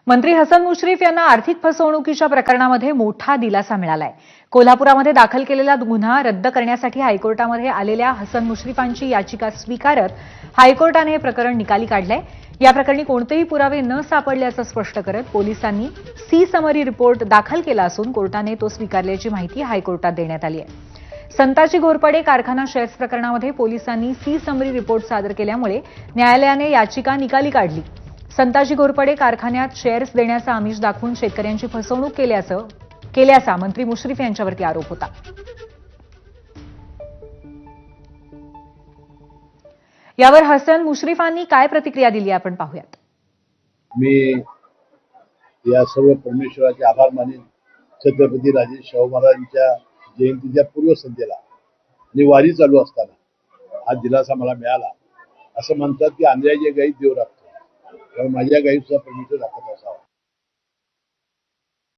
मंत्री हसन मुश्रीफ यांना आर्थिक फसवणुकीच्या प्रकरणामध्ये मोठा दिलासा मिळालाय। कोल्हापुरामध्ये दाखल केलेला गुन्हा रद्द करण्यासाठी हायकोर्टामध्ये आलेल्या हसन मुश्रीफांची याचिका स्वीकारत हायकोर्टाने हे प्रकरण निकाली काढलंय। या प्रकरणी कोणतेही पुरावे न सापडल्याचं स्पष्ट करत पोलिसांनी सी समरी रिपोर्ट दाखल केला असून कोर्टाने तो स्वीकारल्याची माहिती हायकोर्टात देण्यात आली आहे। संताजी घोरपडे कारखाना शेअर्स प्रकरणामध्ये पोलिसांनी सी समरी रिपोर्ट सादर केल्यामुळे न्यायालयाने याचिका निकाली काढली। संताजी घोरपडे कारखान्यात शेअर्स देण्याचा आमिष दाखवून शेतकऱ्यांची फसवणूक केल्याचा मंत्री मुश्रीफ यांच्यावरती आरोप होता। यावर हसन मुश्रीफांनी काय प्रतिक्रिया दिली आपण पाहूयात। मी या सर्व परमेश्वराचे आभार मानेन। छत्रपती राजे शाहू महाराजांच्या जयंतीच्या पूर्वसंध्येला आणि वारी चालू असताना हा दिलासा मला मिळाला। असं म्हणतात की आंधळ्याच्या गायीत देव राखतो, त्यामुळे माझ्या गायीत सुद्धा परमेश्वर राखत आहे।